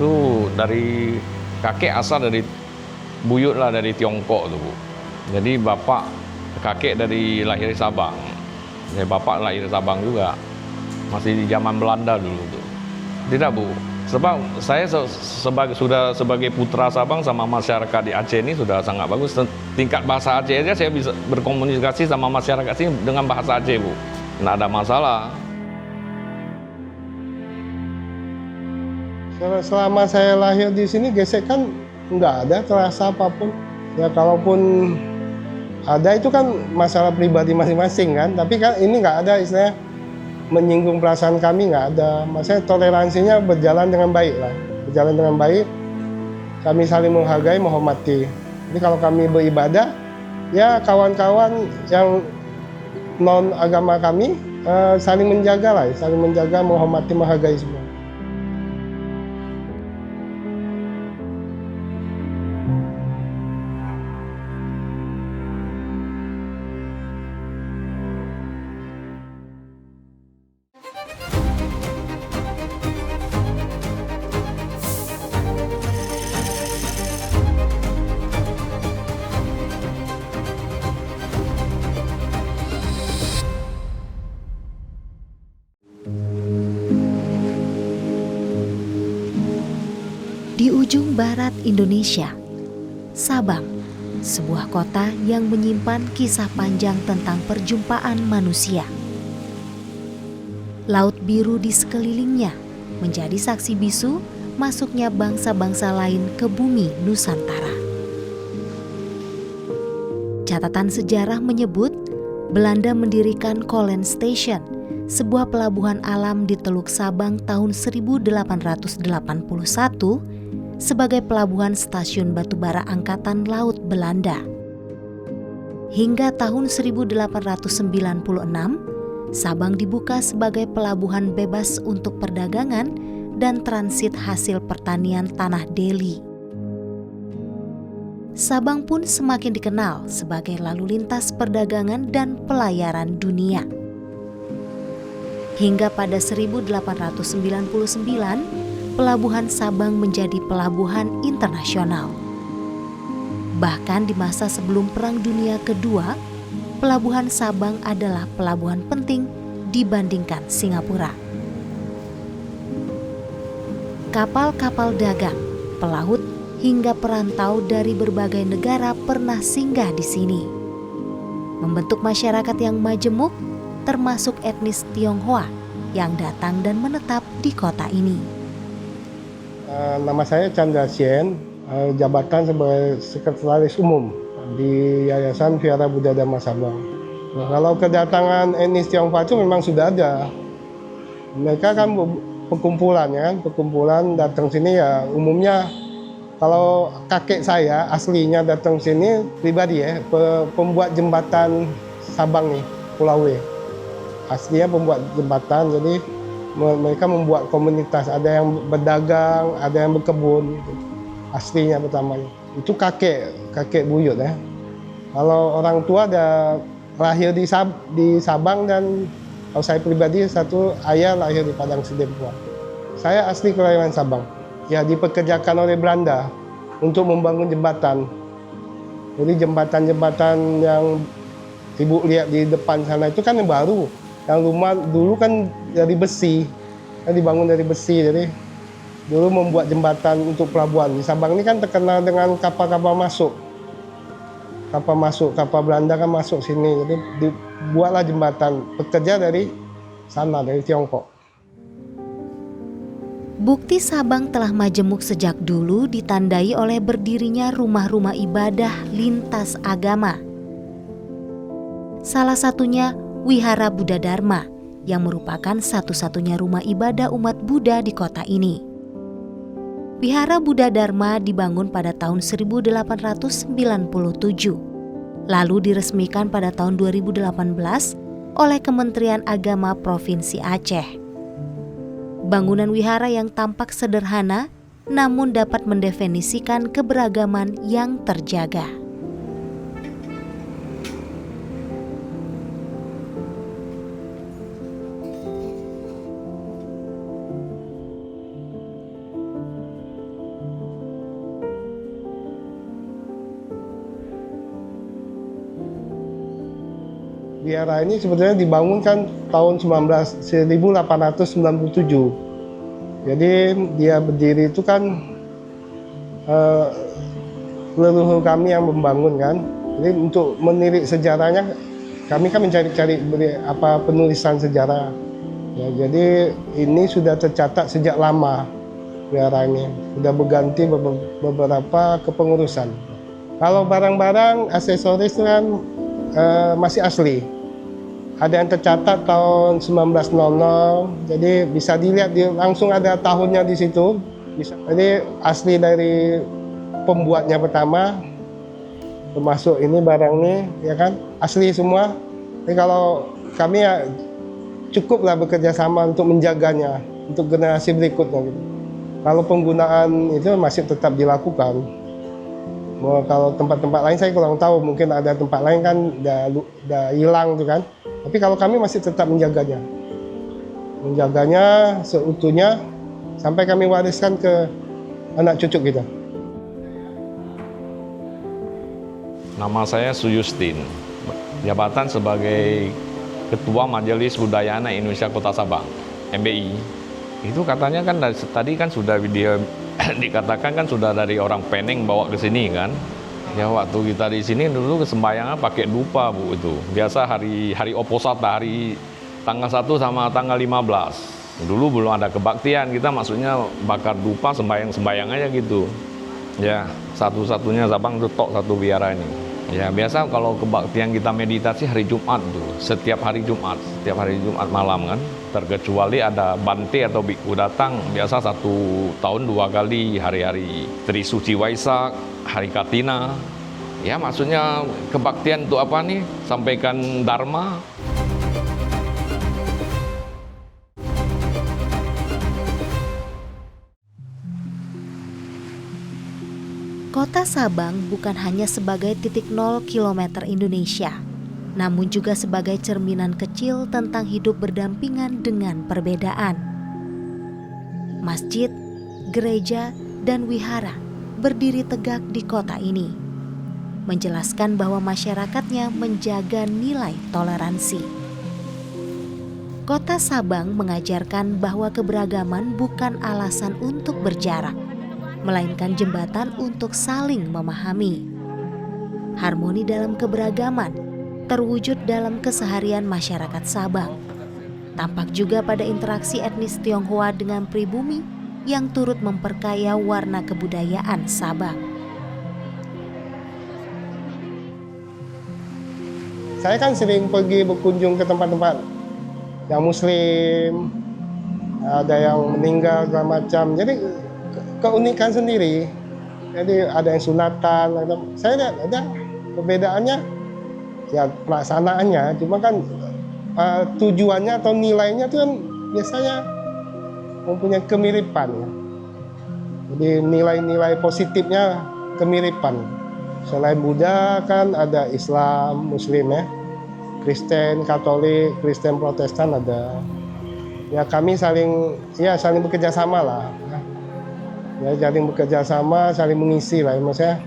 itu dari kakek asal dari buyut lah dari Tiongkok tuh Bu. Jadi bapak kakek dari lahir di Sabang. Ya bapak lahir di Sabang juga. Masih di zaman Belanda dulu tuh. Tidak Bu. Sebab saya sebagai putra Sabang sama masyarakat di Aceh ini sudah sangat bagus. Tingkat bahasa Aceh aja saya bisa berkomunikasi sama masyarakat sini dengan bahasa Aceh Bu. Nggak ada masalah. Selama saya lahir di sini gesekan nggak ada terasa apapun. Ya kalaupun ada itu kan masalah pribadi masing-masing kan. Tapi kan ini nggak ada istilahnya menyinggung perasaan kami, nggak ada. Maksudnya toleransinya berjalan dengan baik lah. Berjalan dengan baik. Kami saling menghargai, menghormati. Jadi kalau kami beribadah, ya kawan-kawan yang non agama kami saling menjaga lah, saling menjaga, menghormati, menghargai semua. Di ujung barat Indonesia, Sabang, sebuah kota yang menyimpan kisah panjang tentang perjumpaan manusia. Laut biru di sekelilingnya menjadi saksi bisu masuknya bangsa-bangsa lain ke bumi Nusantara. Catatan sejarah menyebut Belanda mendirikan Colen Station, sebuah pelabuhan alam di Teluk Sabang tahun 1881 sebagai pelabuhan stasiun batubara Angkatan Laut Belanda. Hingga tahun 1896, Sabang dibuka sebagai pelabuhan bebas untuk perdagangan dan transit hasil pertanian tanah Delhi. Sabang pun semakin dikenal sebagai lalu lintas perdagangan dan pelayaran dunia. Hingga pada 1899, Pelabuhan Sabang menjadi pelabuhan internasional. Bahkan di masa sebelum Perang Dunia Kedua, Pelabuhan Sabang adalah pelabuhan penting dibandingkan Singapura. Kapal-kapal dagang, pelaut, hingga perantau dari berbagai negara pernah singgah di sini. Membentuk masyarakat yang majemuk, termasuk etnis Tionghoa yang datang dan menetap di kota ini. Nama saya Chandra Sien, jabatan sebagai Sekretaris Umum di Yayasan Vihara Buddha Dhamma Sabang. Nah, kalau kedatangan etnis Tionghoa itu memang sudah ada. Mereka kan perkumpulan ya, perkumpulan datang sini ya umumnya. Kalau kakek saya aslinya datang sini pribadi ya, pembuat jembatan Sabang nih, Pulau W. Aslinya pembuat jembatan, jadi mereka membuat komunitas, ada yang berdagang, ada yang berkebun gitu. Aslinya pertamanya itu kakek buyut ya. Kalau orang tua ada lahir di Sabang, dan kalau saya pribadi satu ayah lahir di Padang Sidempuan. Saya asli kelahiran Sabang. Ya dipekerjakan oleh Belanda untuk membangun jembatan. Jadi jembatan-jembatan yang Ibu lihat di depan sana itu kan yang baru. Yang rumah dulu kan dari besi, kan dibangun dari besi. Jadi dulu membuat jembatan untuk pelabuhan. Di Sabang ini kan terkenal dengan kapal-kapal masuk. Kapal Belanda kan masuk sini. Jadi dibuatlah jembatan, pekerja dari sana, dari Tiongkok. Bukti Sabang telah majemuk sejak dulu ditandai oleh berdirinya rumah-rumah ibadah lintas agama. Salah satunya Wihara Buddha Dharma, yang merupakan satu-satunya rumah ibadah umat Buddha di kota ini. Wihara Buddha Dharma dibangun pada tahun 1897, lalu diresmikan pada tahun 2018 oleh Kementerian Agama Provinsi Aceh. Bangunan wihara yang tampak sederhana, namun dapat mendefinisikan keberagaman yang terjaga. Biara ini sebenarnya dibangun kan tahun 1897. Jadi dia berdiri itu kan leluhur kami yang membangun kan. Jadi untuk menilik sejarahnya kami kan mencari-cari penulisan sejarah. Ya, jadi ini sudah tercatat sejak lama biara ini. Sudah berganti beberapa kepengurusan. Kalau barang-barang aksesoris itu kan masih asli. Ada yang tercatat tahun 1900, jadi bisa dilihat langsung ada tahunnya di situ. Jadi asli dari pembuatnya pertama, termasuk ini barang ini, ya kan, asli semua. Jadi kalau kami ya cukuplah bekerja sama untuk menjaganya untuk generasi berikutnya. Gitu. Kalau penggunaan itu masih tetap dilakukan. Kalau tempat-tempat lain saya kurang tahu, mungkin ada tempat lain kan udah hilang tuh kan. Tapi kalau kami masih tetap menjaganya seutuhnya sampai kami wariskan ke anak cucu kita. Nama saya Suyustin, jabatan sebagai Ketua Majelis Budaya Anak Indonesia Kota Sabang, MBI. Itu katanya kan tadi kan sudah video dikatakan kan sudah dari orang Peneng bawa ke sini kan. Ya waktu kita di sini dulu kesembayangan pakai dupa Bu itu. Biasa hari Oposata, hari tanggal 1 sama tanggal 15. Dulu belum ada kebaktian, kita maksudnya bakar dupa sembayang aja gitu. Ya, satu-satunya Sabang itu tok satu biara ini. Ya biasa kalau kebaktian kita meditasi hari Jumat tuh, setiap hari Jumat malam kan. Terkecuali ada Bante atau Biku datang, biasa 1 tahun 2 kali, hari-hari Trisuci Waisak, hari Katina. Ya maksudnya kebaktian untuk apa nih? Sampaikan Dharma. Kota Sabang bukan hanya sebagai titik 0 km Indonesia, namun juga sebagai cerminan kecil tentang hidup berdampingan dengan perbedaan. Masjid, gereja, dan wihara berdiri tegak di kota ini, menjelaskan bahwa masyarakatnya menjaga nilai toleransi. Kota Sabang mengajarkan bahwa keberagaman bukan alasan untuk berjarak, melainkan jembatan untuk saling memahami. Harmoni dalam keberagaman terwujud dalam keseharian masyarakat Sabang. Tampak juga pada interaksi etnis Tionghoa dengan pribumi yang turut memperkaya warna kebudayaan Sabang. Saya kan sering pergi berkunjung ke tempat-tempat yang Muslim, ada yang meninggal segala macam. Jadi keunikan sendiri. Jadi ada yang sunatan, saya lihat ada perbedaannya. Ya pelaksanaannya, cuma kan tujuannya atau nilainya itu kan biasanya mempunyai kemiripan. Ya. Jadi nilai-nilai positifnya kemiripan. Selain Buddha kan ada Islam, Muslim ya, Kristen, Katolik, Kristen Protestan ada. Ya kami saling bekerja sama lah. Ya saling bekerja sama, saling mengisi lah. Maksudnya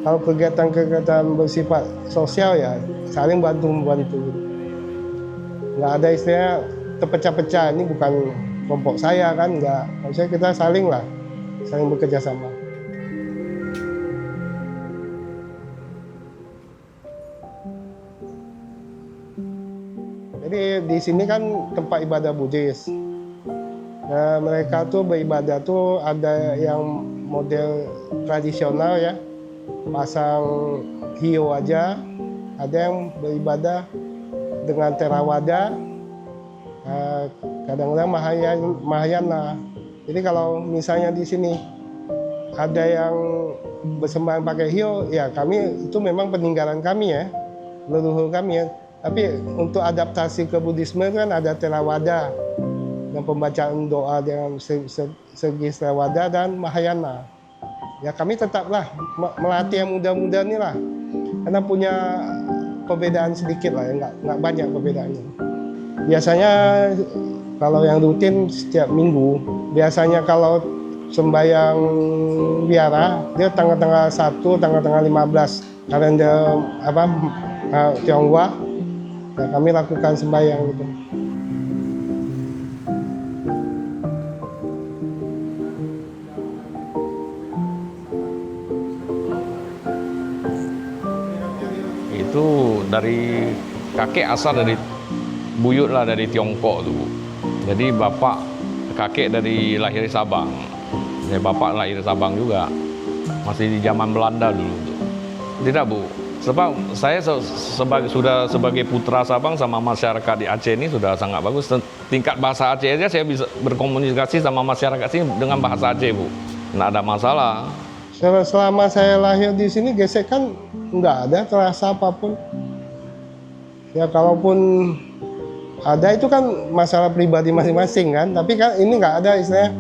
kalau kegiatan-kegiatan bersifat sosial ya saling bantu-membantu. Nggak ada istilahnya terpecah-pecah, ini bukan kelompok saya kan, nggak. Maksudnya kita saling bekerja sama. Jadi di sini kan tempat ibadah Buddhis. Nah, mereka tuh beribadah tuh ada yang model tradisional ya, pasang hiyo aja, ada yang beribadah dengan Theravada, kadang-kadang Mahayana. Jadi kalau misalnya di sini ada yang bersembahyang pakai hiyo, ya kami itu memang peninggalan kami ya, leluhur kami ya. Tapi untuk adaptasi ke Buddhisme kan ada Theravada dan pembacaan doa dengan segi Theravada dan Mahayana. Ya kami tetaplah melatih yang muda-muda ini lah, karena punya perbedaan sedikit lah, nggak banyak perbedaannya. Biasanya kalau yang rutin setiap minggu, biasanya kalau sembahyang biara dia tanggal 1, tanggal 15 kalender Tionghoa. Nah, kami lakukan sembahyang gitu. Itu dari kakek asal dari buyut lah dari Tiongkok tuh Bu. Jadi bapak kakek dari lahir di Sabang. Jadi bapak lahir di Sabang juga. Masih di zaman Belanda dulu tuh. Tidak Bu. Sebab saya sebagai putra Sabang sama masyarakat di Aceh ini sudah sangat bagus. Tingkat bahasa Aceh aja saya bisa berkomunikasi sama masyarakat sini dengan bahasa Aceh Bu. Nggak ada masalah. Selama saya lahir di sini gesekan nggak ada terasa apapun. Ya kalaupun ada itu kan masalah pribadi masing-masing kan. Tapi kan ini nggak ada istilahnya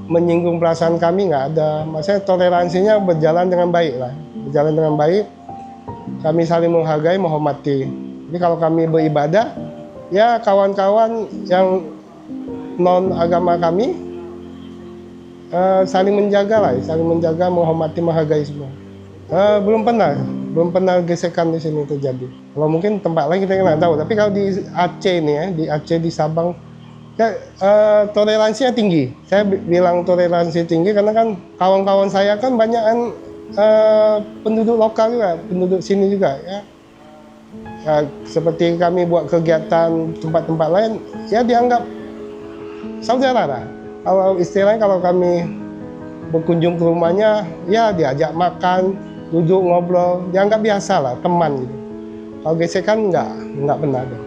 menyinggung perasaan kami, nggak ada. Maksudnya toleransinya berjalan dengan baik lah. Berjalan dengan baik. Kami saling menghargai, menghormati. Jadi kalau kami beribadah, ya kawan-kawan yang non agama kami saling menjaga lah, saling menjaga, menghormati, menghargai semua. Belum pernah gesekan di sini terjadi. Kalau mungkin tempat lain kita nggak tahu, tapi kalau di Aceh ini ya, di Aceh di Sabang, ya, toleransinya tinggi. Saya bilang toleransi tinggi karena kan kawan-kawan saya kan banyak penduduk lokal juga, penduduk sini juga ya. Ya, seperti kami buat kegiatan tempat-tempat lain, ya dianggap saudara lah. Kalau istilahnya kalau kami berkunjung ke rumahnya, ya diajak makan, duduk ngobrol, dianggap biasa lah, teman gitu. Kalau gesekan nggak pernah ada.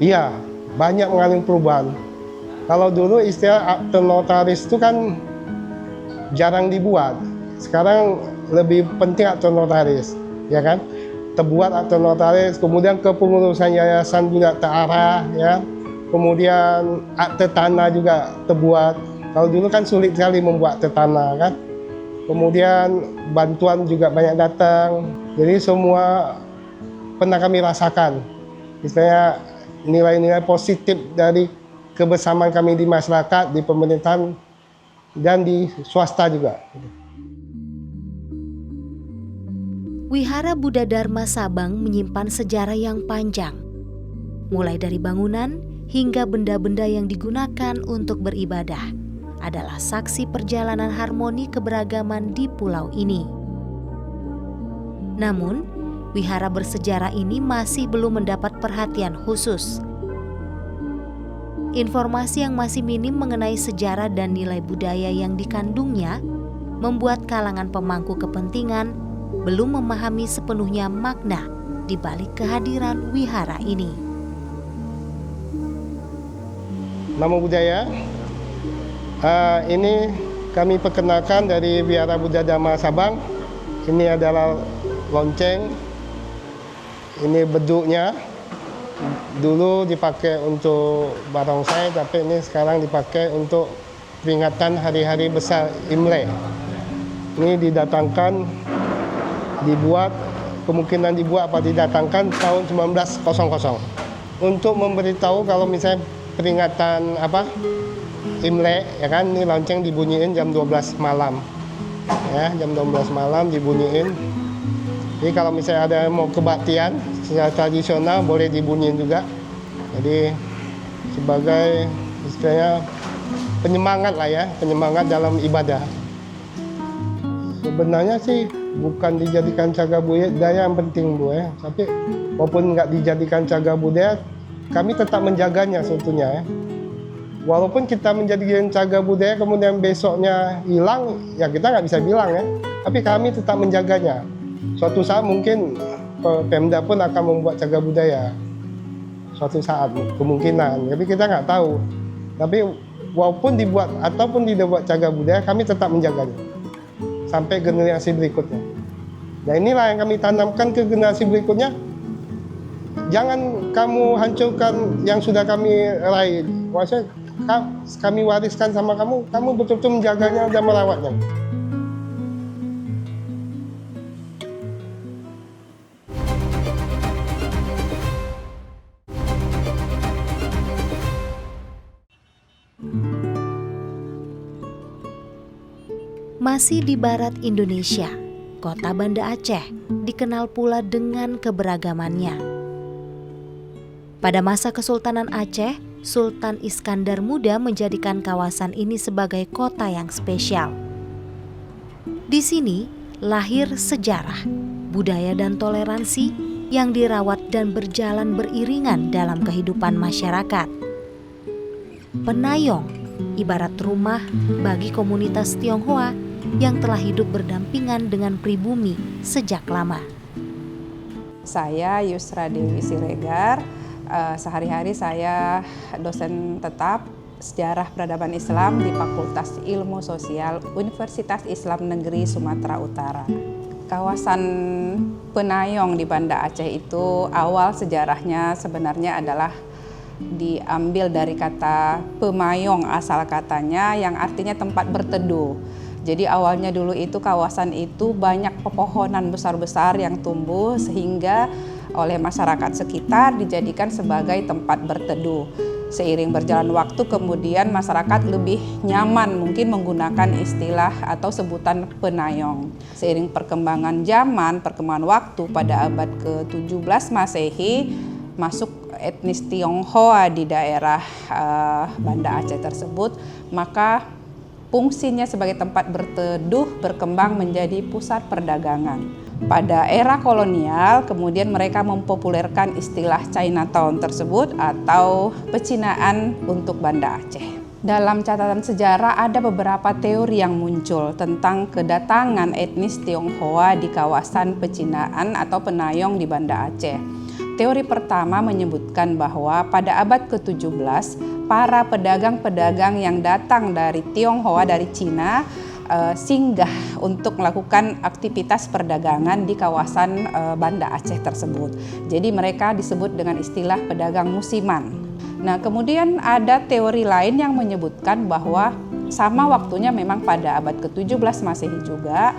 Iya, banyak mengalami perubahan. Kalau dulu istilah akte notaris itu kan jarang dibuat. Sekarang lebih penting akte notaris, ya kan? Terbuat akte notaris, kemudian kepengurusan yayasan juga terarah, ya. Kemudian akte tanah juga terbuat. Kalau dulu kan sulit sekali membuat akte tanah, kan? Kemudian bantuan juga banyak datang. Jadi semua pernah kami rasakan. Misalnya nilai-nilai positif dari kebersamaan kami di masyarakat, di pemerintahan, dan di swasta juga. Wihara Buddha Dharma Sabang menyimpan sejarah yang panjang, mulai dari bangunan hingga benda-benda yang digunakan untuk beribadah adalah saksi perjalanan harmoni keberagaman di pulau ini. Namun, wihara bersejarah ini masih belum mendapat perhatian khusus. Informasi yang masih minim mengenai sejarah dan nilai budaya yang dikandungnya membuat kalangan pemangku kepentingan belum memahami sepenuhnya makna di balik kehadiran wihara ini. Nama budaya ini kami perkenalkan dari Wihara Buddha Dharma Sabang. Ini adalah lonceng. Ini beduknya. Dulu dipakai untuk barongsai, tapi ini sekarang dipakai untuk peringatan hari-hari besar Imlek. Ini kemungkinan dibuat atau didatangkan tahun 1900 untuk memberitahu kalau misalnya peringatan Imlek, ya kan, ini lonceng dibunyiin jam 12 malam. Ya, jam 12 malam dibunyiin. Jadi kalau misalnya ada mau kebaktian secara tradisional boleh dibunyiin juga. Jadi sebagai istilahnya penyemangat lah ya, penyemangat dalam ibadah. Sebenarnya sih bukan dijadikan cagar budaya yang penting Bu ya. Tapi walaupun nggak dijadikan cagar budaya, kami tetap menjaganya sebetulnya ya. Walaupun kita menjadikan cagar budaya kemudian besoknya hilang, ya kita nggak bisa bilang ya. Tapi kami tetap menjaganya. Suatu saat mungkin Pemda pun akan membuat cagar budaya. Suatu saat kemungkinan, tapi kita nggak tahu. Tapi walaupun dibuat ataupun tidak buat cagar budaya, kami tetap menjaganya sampai generasi berikutnya. Nah inilah yang kami tanamkan ke generasi berikutnya. Jangan kamu hancurkan yang sudah kami raih. Maksudnya kami wariskan sama kamu, kamu betul-betul menjaganya dan merawatnya. Masih di barat Indonesia, kota Banda Aceh dikenal pula dengan keberagamannya. Pada masa Kesultanan Aceh, Sultan Iskandar Muda menjadikan kawasan ini sebagai kota yang spesial. Di sini lahir sejarah, budaya dan toleransi yang dirawat dan berjalan beriringan dalam kehidupan masyarakat. Penayong ibarat rumah bagi komunitas Tionghoa yang telah hidup berdampingan dengan pribumi sejak lama. Saya Yusra Dewi Siregar, sehari-hari saya dosen tetap Sejarah Peradaban Islam di Fakultas Ilmu Sosial Universitas Islam Negeri Sumatera Utara. Kawasan Penayong di Banda Aceh itu awal sejarahnya sebenarnya adalah diambil dari kata pemayong asal katanya yang artinya tempat berteduh. Jadi awalnya dulu itu kawasan itu banyak pepohonan besar-besar yang tumbuh sehingga oleh masyarakat sekitar dijadikan sebagai tempat berteduh. Seiring berjalan waktu kemudian masyarakat lebih nyaman mungkin menggunakan istilah atau sebutan penayong. Seiring perkembangan zaman, perkembangan waktu pada abad ke-17 Masehi masuk etnis Tionghoa di daerah Banda Aceh tersebut, maka fungsinya sebagai tempat berteduh berkembang menjadi pusat perdagangan. Pada era kolonial, kemudian mereka mempopulerkan istilah Chinatown tersebut atau pecinaan untuk Banda Aceh. Dalam catatan sejarah ada beberapa teori yang muncul tentang kedatangan etnis Tionghoa di kawasan pecinaan atau penayong di Banda Aceh. Teori pertama menyebutkan bahwa pada abad ke-17, para pedagang-pedagang yang datang dari Tionghoa dari Cina singgah untuk melakukan aktivitas perdagangan di kawasan Banda Aceh tersebut. Jadi mereka disebut dengan istilah pedagang musiman. Nah, kemudian ada teori lain yang menyebutkan bahwa sama waktunya memang pada abad ke-17 Masehi juga,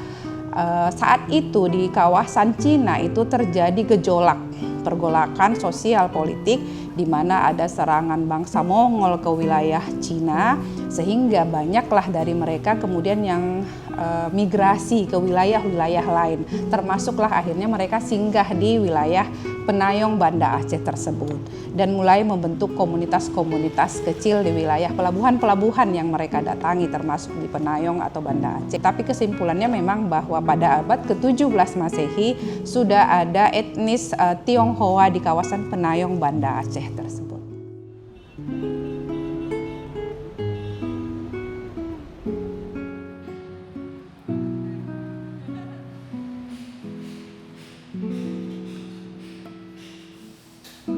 saat itu di kawasan Cina itu terjadi pergolakan sosial politik di mana ada serangan bangsa Mongol ke wilayah Cina sehingga banyaklah dari mereka kemudian yang migrasi ke wilayah-wilayah lain, termasuklah akhirnya mereka singgah di wilayah Penayong Banda Aceh tersebut dan mulai membentuk komunitas-komunitas kecil di wilayah pelabuhan-pelabuhan yang mereka datangi termasuk di Penayong atau Banda Aceh. Tapi kesimpulannya memang bahwa pada abad ke-17 Masehi sudah ada etnis Tionghoa di kawasan Penayong Banda Aceh tersebut.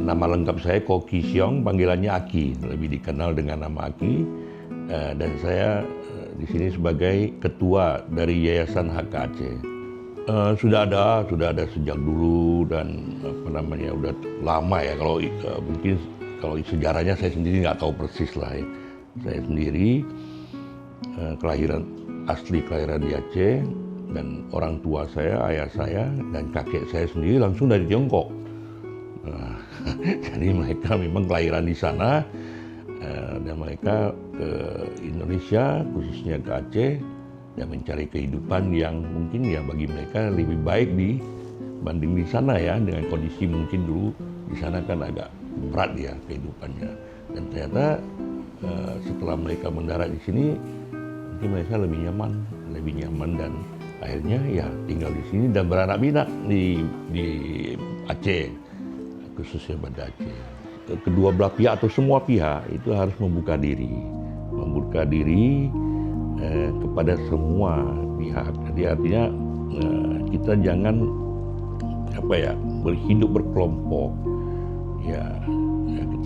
Nama lengkap saya Ko Ki Siong, panggilannya Aki, lebih dikenal dengan nama Aki. Dan saya di sini sebagai ketua dari Yayasan HK Aceh. Sudah ada sejak dulu dan udah lama ya. Mungkin kalau sejarahnya saya sendiri nggak tahu persis lah ya. Saya sendiri kelahiran di Aceh dan orang tua saya, ayah saya dan kakek saya sendiri langsung dari Tiongkok. Jadi mereka memang kelahiran di sana dan mereka ke Indonesia khususnya ke Aceh dan mencari kehidupan yang mungkin ya bagi mereka lebih baik dibanding di sana ya, dengan kondisi mungkin dulu di sana kan agak berat ya kehidupannya. Dan ternyata setelah mereka mendarat di sini mungkin mereka lebih nyaman dan akhirnya ya tinggal di sini dan beranak pinak di Aceh, khususnya Banda Aceh. Kedua belah pihak atau semua pihak itu harus membuka diri kepada semua pihak. Jadi artinya kita jangan berhidup berkelompok. Ya,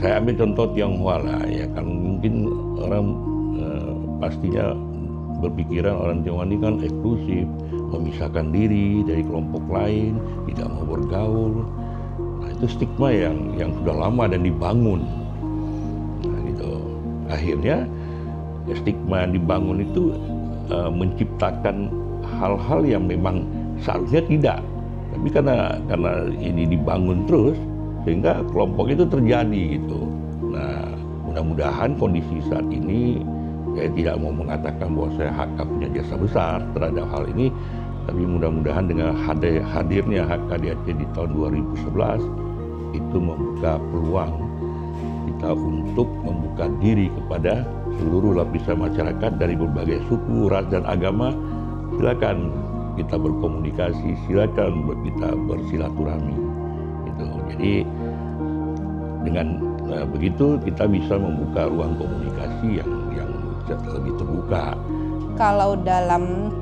saya ambil contoh Tionghoa lah ya, kan mungkin orang pastinya berpikiran orang Tionghoa ini kan eksklusif, memisahkan diri dari kelompok lain, tidak mau bergaul. Itu stigma yang sudah lama dan dibangun. Nah, gitu. Akhirnya stigma yang dibangun itu menciptakan hal-hal yang memang seharusnya tidak. Tapi karena ini dibangun terus sehingga kelompok itu terjadi gitu. Nah, mudah-mudahan kondisi saat ini, saya tidak mau mengatakan bahwa saya HK punya jasa besar terhadap hal ini, tapi mudah-mudahan dengan hadirnya HK di Aceh di tahun 2011 itu membuka peluang kita untuk membuka diri kepada seluruh lapisan masyarakat dari berbagai suku, ras, dan agama. Silakan kita berkomunikasi, silakan kita bersilaturahmi. Gitu. Jadi dengan begitu kita bisa membuka ruang komunikasi yang lebih terbuka. Kalau dalam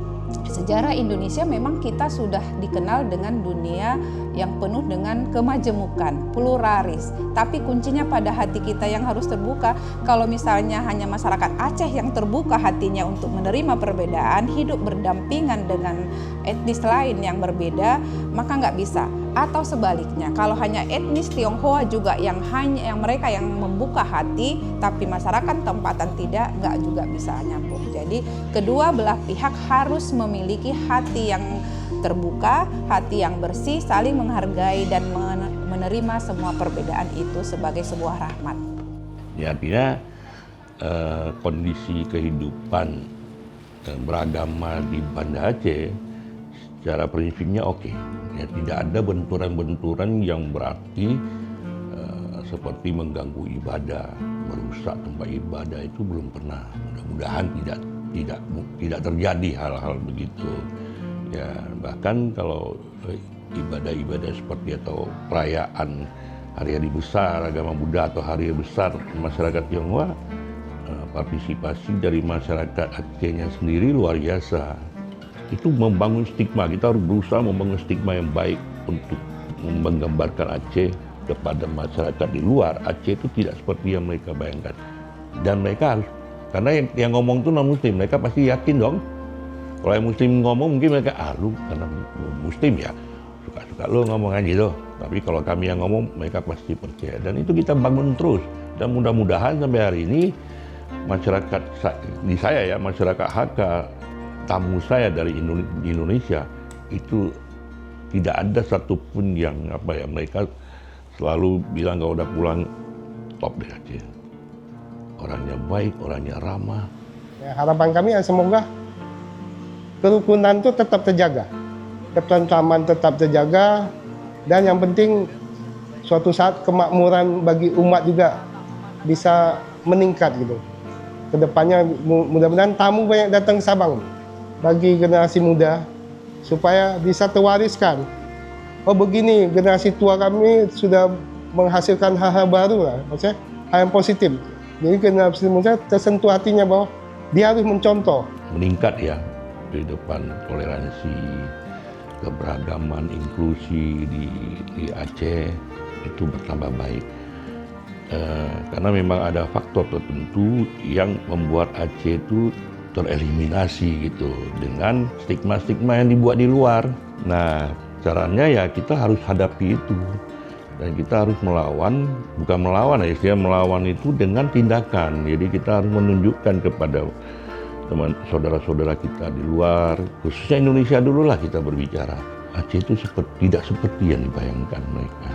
sejarah Indonesia memang kita sudah dikenal dengan dunia yang penuh dengan kemajemukan, pluralis. Tapi kuncinya pada hati kita yang harus terbuka. Kalau misalnya hanya masyarakat Aceh yang terbuka hatinya untuk menerima perbedaan, hidup berdampingan dengan etnis lain yang berbeda, maka nggak bisa. Atau sebaliknya, kalau hanya etnis Tionghoa juga yang mereka yang membuka hati, tapi masyarakat tempatan tidak, nggak juga bisa nyambung. Jadi kedua belah pihak harus memiliki hati yang terbuka, hati yang bersih, saling menghargai dan menerima semua perbedaan itu sebagai sebuah rahmat. Ya, artinya kondisi kehidupan beragama di Banda Aceh secara prinsipnya oke. Ya, tidak ada benturan-benturan yang berarti seperti mengganggu ibadah, merusak tempat ibadah, itu belum pernah. Mudah-mudahan tidak terjadi hal-hal begitu. Ya, bahkan kalau ibadah-ibadah seperti atau perayaan hari-hari besar agama Buddha atau hari besar masyarakat Tionghoa, partisipasi dari masyarakat Acehnya sendiri luar biasa. Itu membangun stigma, kita harus berusaha membangun stigma yang baik untuk menggambarkan Aceh kepada masyarakat di luar. Aceh itu tidak seperti yang mereka bayangkan. Dan mereka harus, karena yang ngomong itu non-muslim, mereka pasti yakin dong. Kalau yang muslim ngomong mungkin mereka, lu karena muslim ya, suka-suka lu ngomong aja gitu. Tapi kalau kami yang ngomong, mereka pasti percaya. Dan itu kita bangun terus. Dan mudah-mudahan sampai hari ini, masyarakat, di saya ya, masyarakat Hakka, tamu saya dari Indonesia itu tidak ada satupun yang mereka selalu bilang kalau udah pulang top deh Aceh. Orangnya baik, orangnya ramah. Ya, harapan kami semoga kerukunan itu tetap terjaga, ketentraman tetap terjaga, dan yang penting suatu saat kemakmuran bagi umat juga bisa meningkat gitu. Kedepannya mudah-mudahan tamu banyak datang ke Sabang bagi generasi muda supaya bisa terwariskan. Oh begini, generasi tua kami sudah menghasilkan hal-hal baru lah, maksudnya hal yang positif. Jadi generasi muda tersentuh hatinya bahwa dia harus mencontoh. Meningkat ya kehidupan toleransi, keberagaman, inklusi di Aceh itu bertambah baik. Karena memang ada faktor tertentu yang membuat Aceh itu tereliminasi gitu dengan stigma-stigma yang dibuat di luar. Nah, caranya ya kita harus hadapi itu. Dan kita harus melawan, bukan melawan ya, istilah melawan itu dengan tindakan. Jadi kita harus menunjukkan kepada teman saudara-saudara kita di luar, khususnya Indonesia dulu lah kita berbicara. Aceh itu tidak seperti yang dibayangkan mereka.